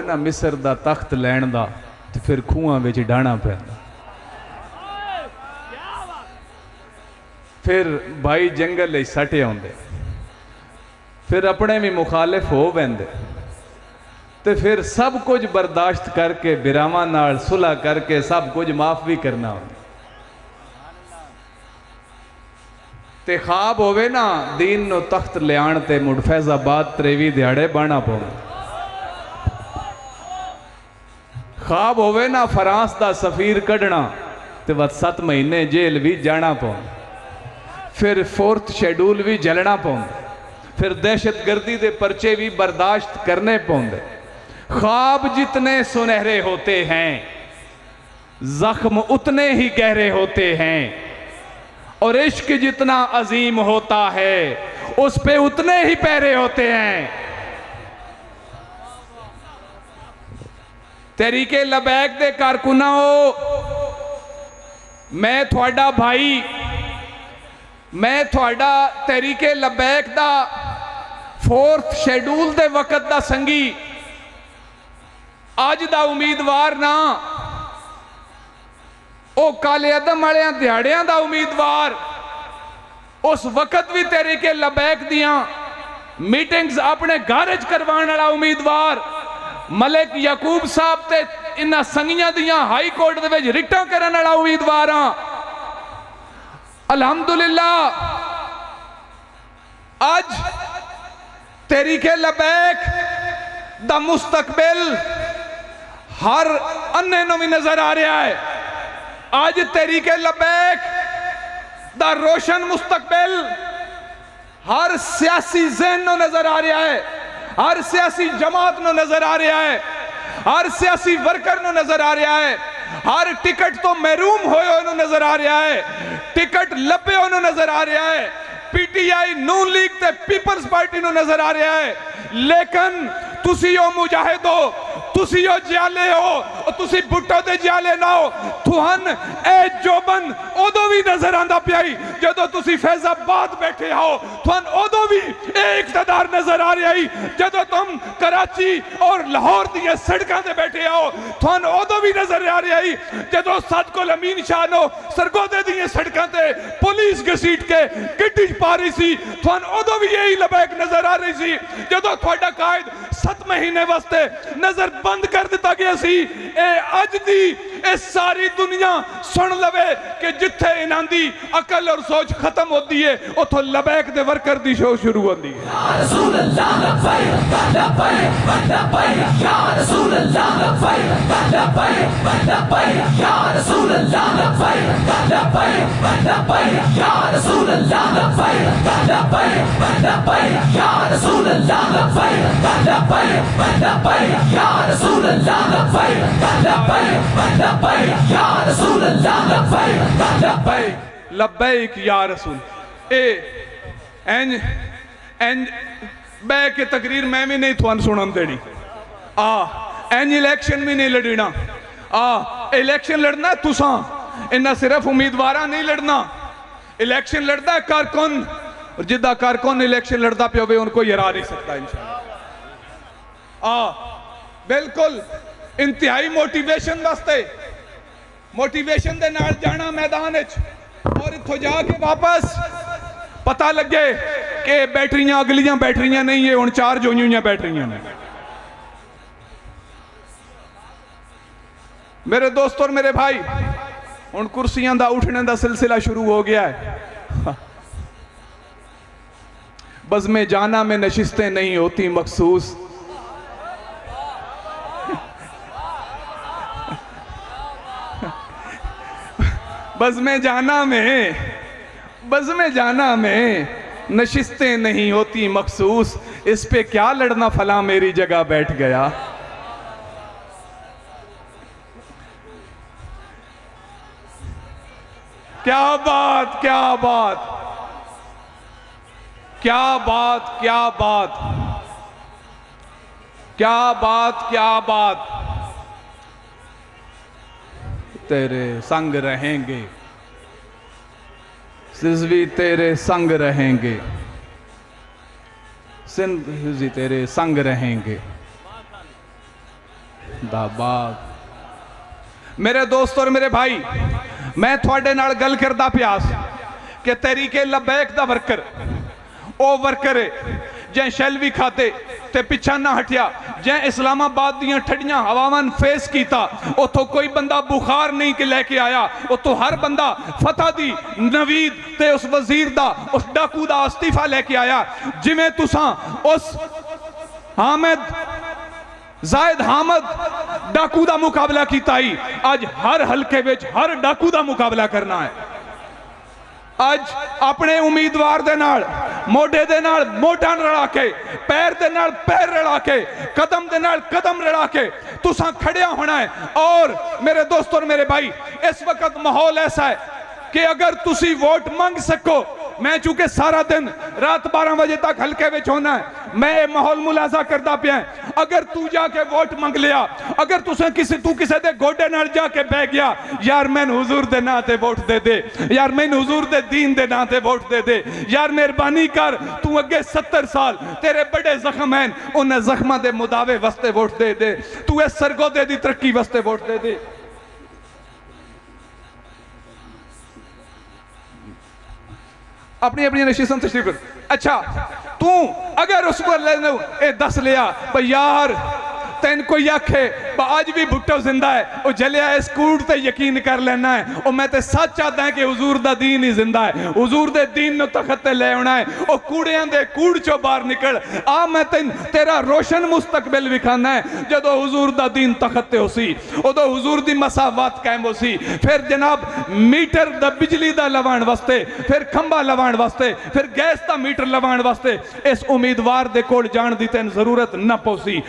ना मिस्र दा तख्त लैण दा ते फिर खूहां विच डाहना पैंदा। फिर भाई जंगल सटे आउंदे, फिर अपने भी मुखालिफ हो पैंदे ते फिर सब कुछ बर्दाश्त करके बिरावां नाल सुलह करके सब कुछ माफ भी करना होंदा। ते ख्वाब होवे ना दीन नो तख्त लियाण ते मुड़ फैजाबाद 23 दिहाड़े बहना पौंदा। ख्वाब होवे ना फ्रांस दा सफीर कढ़ना ते बस 7 महीने जेल भी जाना पौंदा। फिर 4th शेड्यूल भी जलना पौंदा। फिर दहशत गर्दी दे परचे भी बर्दाश्त करने पौंदे। ख्वाब जितने सुनहरे होते हैं जख्म उतने ही गहरे होते हैं, और इश्क जितना अजीम होता है उस पे उतने ही पहरे होते हैं। तहरीके लबैक दे कारकुनाओ, मैं थोड़ा भाई, मैं थोड़ा तहरीके लबैक दा 4th शेड्यूल दे वक़्त दा संगी, अज दा उम्मीदवार ना, ओ काले अदम वाले दिहाड़ियां दा उम्मीदवार, उस वक़्त भी तहरीके लबैक दियां मीटिंग्स अपने घर च करवाने वाला उम्मीदवार, मलिक याकूब साहब ते इन्हां संगियां दियां हाई कोर्ट दे विच रिटां करन वाला उम्मीदवार हां। अल्हम्दुलिल्लाह आज तहरीके लबैक दा मुस्तकबिल हर अन्ने नूं भी नजर आ रहा है। आज तहरीके लबैक दा रोशन मुस्तकबिल हर सियासी ज़हन नूं नजर आ रहा है, हर सियासी जमात नूं नजर आ रहा है, हर सियासी वर्कर नूं नजर आ रहा है, हर टिकट तो महरूम होए नूं नजर आ रहा है, टिकट लभे नूं नजर आ रहा है, पीटीआई नून लीग ते पीपल्स पार्टी नूं नजर आ रहा है। लेकिन तुसी ओ मुजाहिद हो, तुसी ओ जियाले हो, तुसी भुट्टो दे जियाले ना हो। तुहन ए जोबन उदों भी नजर आंदा पियाई जदों तुसी फैजाबाद बैठे हो, तुहन उदों भी ए इक़्तिदार नजर आ रही जदों तुम कराची और लाहौर दी सड़कों ते बैठे हो, तुहन उदों भी नजर आ रही जदों सदकुल अमीन शाह नो सरगोदे दी सड़कों ते पुलिस घसीट के गिड्डी पा रही सी, तुहन उदों भी यही लबैक नजर आ रही सी जदों तुहाडा कायद 7 महीने वास्ते नजर बंद कर दिता गया सी। ए अज दी ए सारी दुनिया सुन लवे कि जिथे इन्हां दी अकल और सोच खत्म होती है उथों लबैक दे वर्कर दी शो शुरू होती है। लब्बैक या रसूल। बह के तकरीर मैं भी नहीं थोन सुनन देनी। एंज इलेक्शन भी नहीं लड़ना। इलेक्शन लड़ना तुसा, इन्ना सिर्फ उम्मीदवार नहीं लड़ना। इलेक्शन लड़ता है कारकुन, और जिदा कारकुन इलेक्शन लड़ता पे होवे उनको हरा नहीं सकता इंशाअल्लाह। बिल्कुल इंतहाई मोटिवेशन वास्ते, मोटिवेशन दे नाल जाना मैदान और इथों जाके वापस पता लगे कि बैटरियां अगलियां बैटरियां नहीं है, हुण चार्ज होई हुई बैटरियां ने। मेरे दोस्तों और मेरे भाई, हुण कुर्सियां दा उठने दा सिलसिला शुरू हो गया है। बज़्म जाना में नशिस्तें नहीं होती मखसूस, बज़्म जाना में नशिस्तें नहीं होती मखसूस, इस पे क्या लड़ना फला मेरी जगह बैठ गया। क्या बात, क्या बात, क्या बात, क्या बात, क्या बात, क्या बात। तेरे संग रहेंगे सिजवी, तेरे संग रहेंगे सिंधी, तेरे संग रहेंगे। जिंदाबाद। मेरे दोस्त और मेरे भाई, मैं थोड़े नाल गल करदा प्यास कि तहरीके लबैक दा वर्कर ओ वर्कर है जै शैल भी खाते ते पिछा ना हटिया, जै इस्लामाबाद दियां ठंडियां हवावां फेस किया, उतों कोई बंदा बुखार नहीं कि लैके आया, उतों हर बंदा फतह दी नवीद ते उस वजीर दा उस डाकू दा इस्तीफा लैके आया। जिमें तुसा उस हामिद जायद हामिद डाकू दा मुकाबला किया ही, अज हर हलके विच हर डाकू दा मुकाबला करना है। अज अपने उम्मीदवार दे नाल मोढे दे नाल मोढा रला के, पैर दे नाल पैर रला के, कदम दे नाल कदम रला के तुसा खड़िया होना है। और मेरे दोस्त और मेरे भाई, इस वक्त माहौल ऐसा है कि अगर तुसी वोट मांग सको, मैं चूंकि सारा दिन रात 12 बजे तक हल्के में होना है, मैं ये माहौल मुलाजा करता पिया। अगर तू जाके वोट मंग लिया, अगर तू किसी दे गोडे नाल जाके बह गया, यार मैंने हुजूर दे नां ते वोट दे दे, यार मैंने हुजूर दे दीन दे नां ते वोट दे दे, यार मेहरबानी कर, तू अगे 70 साल तेरे बड़े जख्म हैं, उन जख्मां दे मुदावे वास्ते वोट दे दे, तू इस सरगोदे दी तरक्की वास्ते वोट दे दे। अपनी अपनी नशीसन तशरीफ कर। अच्छा, तू अगर उस पर दस लिया भाई यार तेन कोई आखे आज भी भुट्टो जिंदा है, वो जलिया इस कूड़ ते यकीन कर लेना है, और मैं ते सच आता है कि हुजूर दा दीन ही जिंदा है, हुजूर दे दीन नु तखत ते ले आना है, ओ कूड़ियां दे कूड़ चो बाहर निकल आ, मैं तेरा रोशन मुस्तकबिल विखाना है। जदों हुजूर दा दीन तखत ते होसी, उदों हुजूर दी मसावत कायम होसी, फिर जनाब मीटर दा बिजली दा लवाण वास्ते, फिर खंबा लवाण वास्ते, फिर गैस दा मीटर लवाण वास्ते इस उम्मीदवार दे कोल जाण दी तेन जरूरत न पौसी।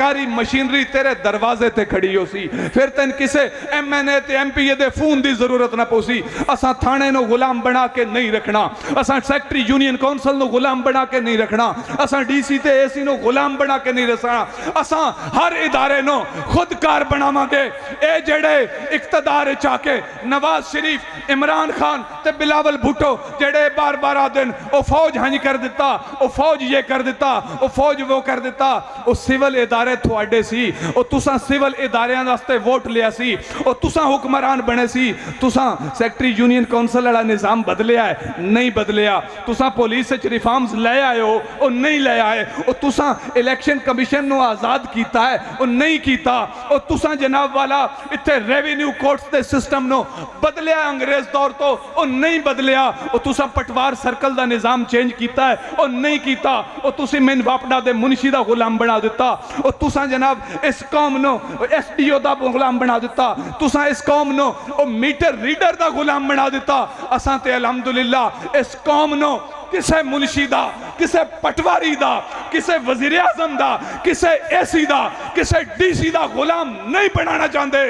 सरकारी मशीनरी तेरे दरवाजे ते खड़ी होसी, फिर तेन किसे MNA ते MPA दे फोन दी जरूरत ना पौसी। असा थाने नो गुलाम बना के नहीं रखना, असा सेक्रेटरी यूनियन काउंसिल नो गुलाम बना के नहीं रखना, असा DC ते AC नो गुलाम बना के नहीं रखना, असा हर इदारे नो खुदकार बनावांगे। ए जेड़े इक्तदार चाके नवाज शरीफ, इमरान खान ते बिलावल भुट्टो जेड़े बार बार आदन ओ फौज हंज कर दिता, ओ फौज ये कर दिता, ओ फौज वो कर दिता, ओ सिविल इदारे थोड़े सी, ओ तुसा सिविल इदारियां वास्ते वोट लिया सी, ओ तुसा हुक्मरान बने सी, तुसा सेक्रेटरी यूनियन काउंसिल वाला निजाम बदलिया है नहीं बदलिया, तुसा पुलिस विच रिफॉर्म्स ले आए हो ओ नहीं ले आए, ओ तुसा इलेक्शन कमीशन नु आजाद कीता है ओ नहीं कीता, ओ तुसा जनाब वाला इत्थे रेवेन्यू कोर्ट्स दे सिस्टम नु बदलिया अंग्रेज दौर तो ओ नहीं बदलिया, ओ तुसा पटवार सर्कल दा निजाम चेंज कीता है ओ नहीं कीता, ओ तुसी मैन वापड़ा दे मुंशी दा गुलाम बना दिता, ओ तुसा जनाब इस कौम नो SDO दा गुलाम बना दिता, तुसा इस कौम नो ओ मीटर रीडर दा गुलाम बना दिता। असां ते अल्हम्दुलिल्लाह इस कौम नो किसे मुंशी दा, किसे पटवारी दा, किसे वजीर आजम दा, किसे AC दा, किसे DC दा गुलाम नहीं बनाना चाहते,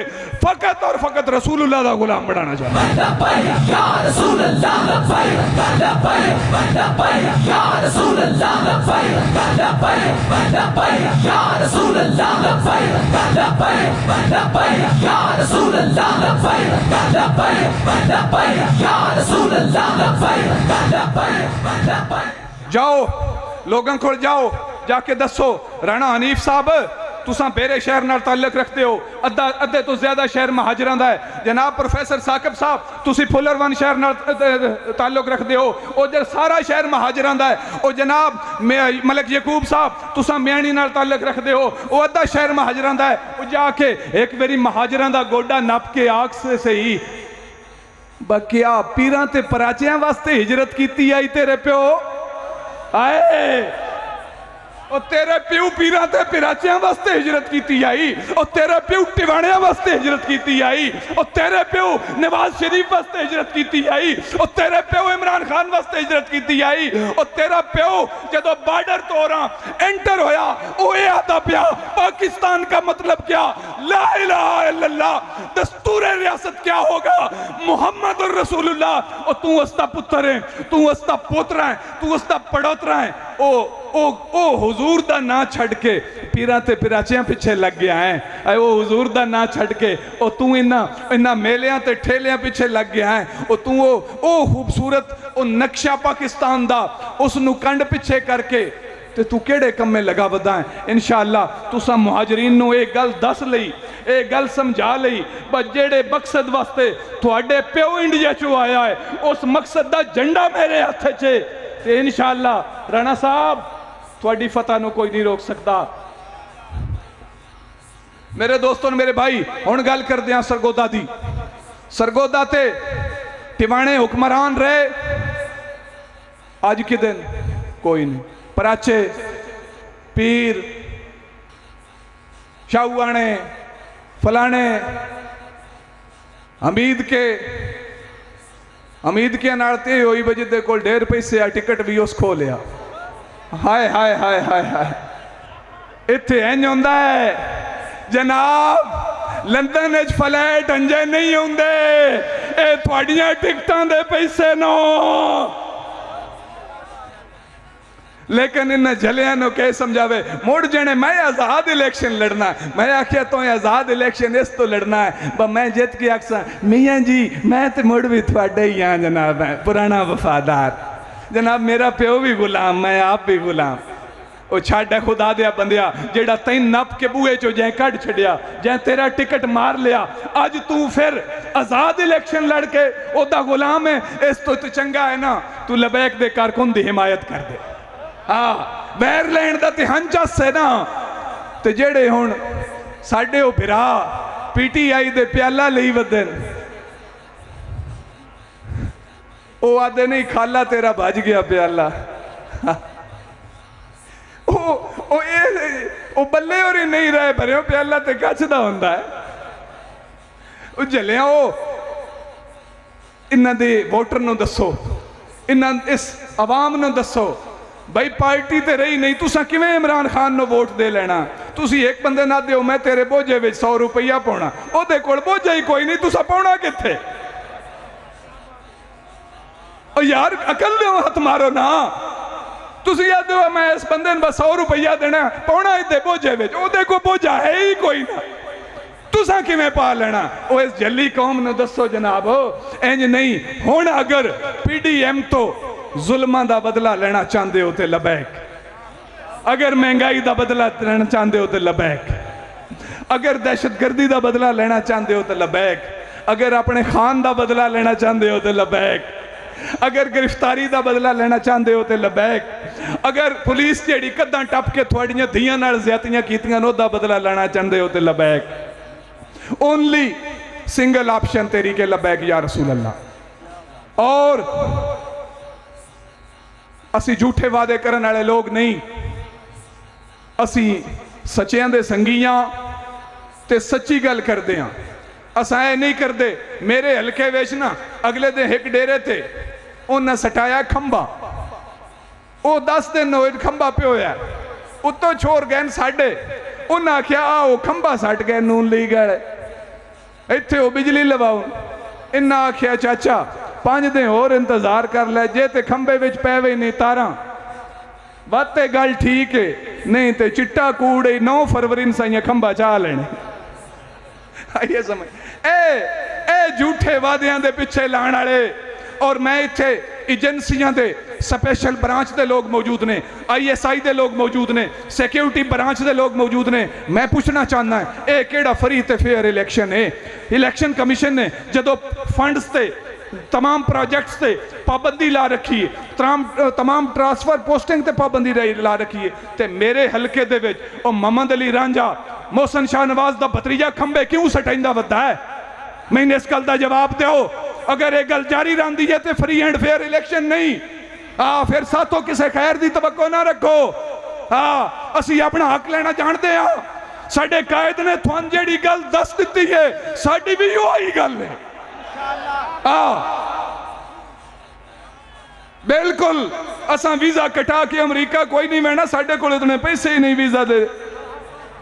फकत और फकत रसूलुल्लाह दा गुलाम बनाना चाहते। जाओ लोगों को जाओ जाके दसो राणा हनीफ साहब तुसा बेरे शहर नाल ताल्लुक रखते हो, अद्धे तो ज्यादा शहर महाजरां दा है। जनाब प्रोफेसर साकिब साहब तुसी फुलरवन शहर नाल ताल्लुक रखते हो, उधर सारा शहर महाजरां दा है। ओ जनाब मलिक यकूब साहब तुसा म्याणी नाल ताल्लुक रखते हो, वो अद्धा शहर महाजरां दा है। वो जाके एक बारी महाजरां दा गोडा नप के आख से सही बकिया पीरां ते पराचियां वास्ते हिजरत कीती आई तेरे प्यो आए, ओ तेरे प्यू पीरां ते पिराचियां वास्ते हिजरत कीती आई, ओ तेरे प्यू टिवाणियां वास्ते हिजरत कीती आई, ओ तेरे प्यू नवाज शरीफ वास्ते हिजरत कीती आई, ओ तेरे प्यू इमरान खान वास्ते हिजरत कीती आई, ओ तेरा प्यू जदों बॉर्डर तोरा एंटर होया ओ ये आता पिया पाकिस्तान का मतलब क्या, ला इलाहा इल्लल्लाह, दस्तूर रियासत क्या होगा, मुहम्मद और रसूलुल्लाह। ओ तू उसका पुत्र है, तू उसका पोतरा है, तू उसका पड़ोतरा है। ओ हुजूर दा ना छड़ के पीरां ते पिराचियां पिछे लग गया है, ओ हुजूर दा ना छड़ के ओ तू इन्ना मेलियां ते ठेलियां पिछे लग गया है। ओ तू ओ खूबसूरत ओ नक्शा पाकिस्तान दा उस नु कंड पिछे करके तो तू केड़े कम में लगा वधा है। इंशाअल्लाह तुसा मुहाजरीन नूं ये गल दस लई, ये गल समझा लई, बस जेड़े मकसद वास्ते तुहाडे प्यो इंडिया चो आया है उस मकसद दा झंडा मेरे हथ च है, ते इंशाअल्लाह राणा साहब तुहाडी फतह नूं कोई नहीं रोक सकता। मेरे दोस्तों मेरे भाई हुण गल करदे हां सरगोदा दी। सरगोदा ते टिवाणे हुक्मरान रहे, अज के दिन कोई नहीं। पराचे पीर शाहूआणे फलाने हमीद के नाल ते होई बजे दे कोल ढेर पैसे आ टिकट भी उस खो लिया। हाय हाय हाय हाय हाय इत्थे इंज हुंदा है जनाब, लंदन च फ्लैट अंजे नहीं होंदे, ये तुहाडियां टिकटां दे पैसे नो। लेकिन इन झलिया नो कह समझावे मुड़ जने मैं आजाद इलेक्शन लड़ना है। मैं आख्या तो आजाद इलेक्शन इस तो लड़ना है ब मैं जित के आखसा मियाँ जी मैं तो मुड़ भी थोड़े ही हाँ जनाब, है पुराना वफादार जनाब, मेरा प्यो भी गुलाम, मैं आप भी गुलाम। वो छाड़ खुदा दिया बंदिया जेड़ा तैन नप के बूहे चो जै कढ़ छड़िया, जै तेरा टिकट मार लिया, अज तू फिर आजाद इलेक्शन लड़के ओदा गुलाम है। इस तो चंगा है ना तू लबैक दे कारकुन दी हिमायत कर दे। हाँ बैर लैन का तो हंचस है ना। तो जेड़े हुण साडे ओ भिरा PTI दे प्याला लई वदन, वो आदे नहीं खाला तेरा भज गया प्याला। ओ बल्ले और ही नहीं रहे भरियो प्याला तो कच दा हुंदा है। ओ जलिया ओ इन्हां दे वोटर नूं दसो, इन्हां इस आवाम नूं दसो भाई पार्टी तो रही नहीं, तुसा किवें इमरान खान नो वोट दे लेना। तुसी एक बंदे ना दियो मैं तेरे बोझे विच 100 रुपया पाउणा, ओदे कोल बोझा ही कोई नहीं, तुसा पाउणा कित्थे? ओ यार अकल दे हथ मारो ना। तुसी याद दो मैं इस बंदे ने बस 100 रुपया देना, पाउणा इदे बोझे विच, ओदे को बोझा है ही कोई ना, तुसा किवें पा लेना? ओ इस जल्ली कौम ने दसो जनाब, इंज नहीं। हुण अगर PDM तो जुल्मां दा बदला लेना चाहते हो तो लबैक, अगर महंगाई का बदला लेना चाहते हो तो लबैक, अगर दहशतगर्दी का बदला लेना चाहते हो तो लबैक, अगर अपने खान का बदला लेना चाहते हो तो लबैक, अगर गिरफ्तारी का बदला लेना चाहते हो तो लबैक, अगर पुलिस जी कदा टप के थोड़ियां धियां नाल ज्यादतियां कीतियां ओहदा बदला लेना चाहते हो तो लबैक। ओनली सिंगल ऑप्शन तेरी के लबैक या रसूल अल्लाह। और असी झूठे वादे करने वाले लोग नहीं, असी सच्चियां दे संगियां ते सच्ची गल करते हैं। असा ये नहीं करते। मेरे हल्के विच ना अगले दिन एक डेरे ते उन्हें सटाया खंबा, वो 10 दिन होए खंबा प्योया, उत्तों छोर गए साढ़े, उन्हें आख्या आओ खंबा सट गए नून ली गए इत्थे वो बिजली लवाओ। इन्हें आख्या चाचा 5 दिन होर इंतजार कर ले, जे ते खंबे विच पैवे नहीं तारा बाते गल ठीक है, नहीं तो चिट्टा कूड़े 9 फरवरी न साइया खंबा चाह लेने। आइए समझ ए झूठे वादियां दे पिछे लाने वाले। और मैं इत्थे एजेंसियां दे स्पेशल ब्रांच दे लोग मौजूद ने, ISI दे लोग मौजूद ने, सिक्योरिटी ब्रांच दे लोग मौजूद ने। मैं पूछना चाहना है ये केड़ा फ्री ते फेयर इलेक्शन है? इलेक्शन कमीशन ने जदों फंड्स ते तमाम प्रोजेक्ट्स से पाबंदी ला रखी है, तमाम ट्रांसफर पोस्टिंग ते पाबंदी ला रखी है, तो मेरे हल्के दे विच ओ मोहम्मद अली रांझा मोहसन शाह नवाज दा भतरीजा खंबे क्यों सटाइंदा वधा है? मैंने इस गल का जवाब दो। अगर ये गल जारी रही है तो फ्री एंड फेयर इलेक्शन नहीं। हाँ फिर साथों किसी खैर की तवक्को ना रखो। हाँ असी अपना हक लेना जानते हैं। साडे कायद ने तुहानू जिहड़ी गल दस दी है साडी भी वही गल है। बिल्कुल असा वीजा कटा के अमरीका कोई नहीं मैना, साडे कोल इतने पैसे ही नहीं वीजा दे।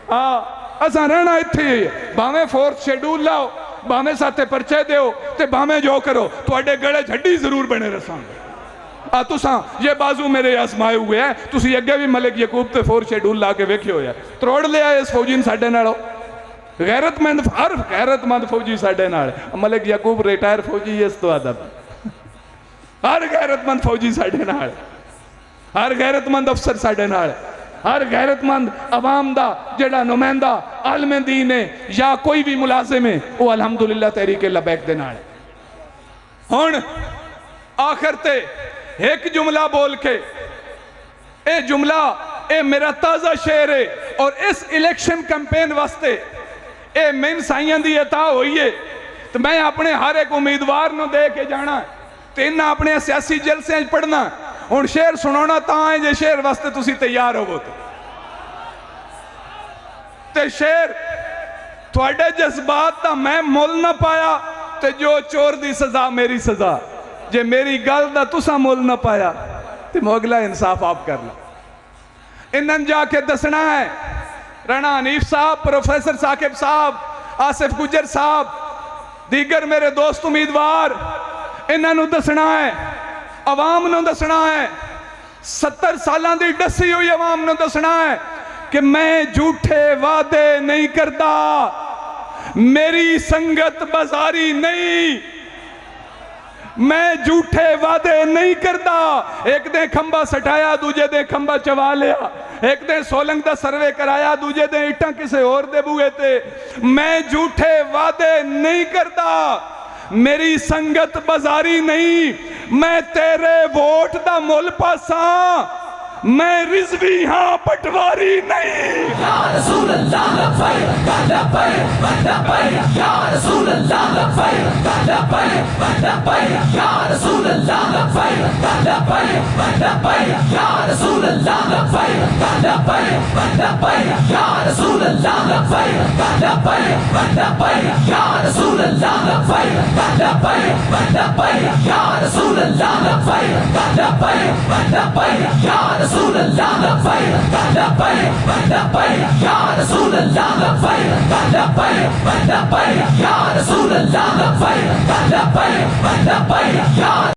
असा रहना इत्थे, भावें 4th शेड्यूल लाओ, भावें साथे परचे दो, ते भावें जो करो, तुहाडे गले हड्डी जरूर बने रसांगे। तुसा ये बाजू मेरे आजमाए हुए है, तुसी अगे भी मलिक यकूब ते 4th शेड्यूल ला के वेखे हो, त्रोड़ लिया इस फौजी ने साडे नाल। गैरतमंद हर गैरतमंद फौजी साडे नाल, मलिक यकूब रिटायर फौजी इस तो आदत, हर गैरतमंद फौजी साडे नाल। हर गैरतमंद अफसर साडे नाल, हर गैरतमंद अवाम दा जेड़ा नुमाइंदा आलमे दीन है या कोई भी मुलाजिम है वो अलहमदुलिल्लाह तहरीके लबैक दे नाल। हुण आखिर ते एक जुमला बोल के, ए जुमला ए मेरा ताज़ा शेर है और इस इलेक्शन कैंपेन वास्ते ए मैन साइयां दी अता हुई है, तो मैं अपने हर एक उम्मीदवार नूं दे के जाना ते इन्हां अपने सियासी जलसियां पढ़ना। हुण शेर सुनाना तां है जे शेर वास्ते तुसीं तैयार होवो ते शेर तुहाडे जज्बात दा मैं मुल ना पाया ते जो चोर दी सजा मेरी सजा, जे मेरी गल दा तुसां मुल ना पाया ते मोगला इंसाफ आप कर लो। इन्हन जाके दसना है राणा हनीफ साहब, प्रोफेसर साकिब साहब, आसिफ गुजर साहब, दीगर मेरे दोस्त उम्मीदवार, इन्हों दसना है, अवाम नूं दसना है, 70 सालों की डसी हुई अवाम नूं दसना है कि मैं झूठे वादे नहीं करता, मेरी संगत बाजारी नहीं, मैं झूठे वादे नहीं करता। एक दिन खंबा सटाया, दूजे दिन खंबा चवा लिया, एक दिन सोलंग का सर्वे कराया, दूजे दिन इटा किसी होर दे बूहे ते। मैं झूठे वादे नहीं करता, मेरी संगत बाजारी नहीं, मैं तेरे वोट दा मुल पासा, मैं रिजवी हाँ पटवारी नहीं। या रसूल अल्लाह लब्बैक लब्बैक लब्बैक, या रसूल अल्लाह लब्बैक लब्बैक लब्बैक, या रसूल अल्लाह लब्बैक लब्बैक लब्बैक, या रसूल अल्लाह लब्बैक लब्बैक लब्बैक, या रसूल अल्लाह लब्बैक लब्बैक लब्बैक, या रसूल अल्लाह लब्बैक लब्बैक लब्बैक, या रसूल अल्लाह लब्बैक लब्बैक लब्बैक, या रसूल अल्लाह लब्बैक लब्बैक लब्बैक, या रसूल अल्लाह लब्बैक लब्बैक लब्बैक, या रसूल अल्लाह लब्बैक लब्बैक लब्बैक, या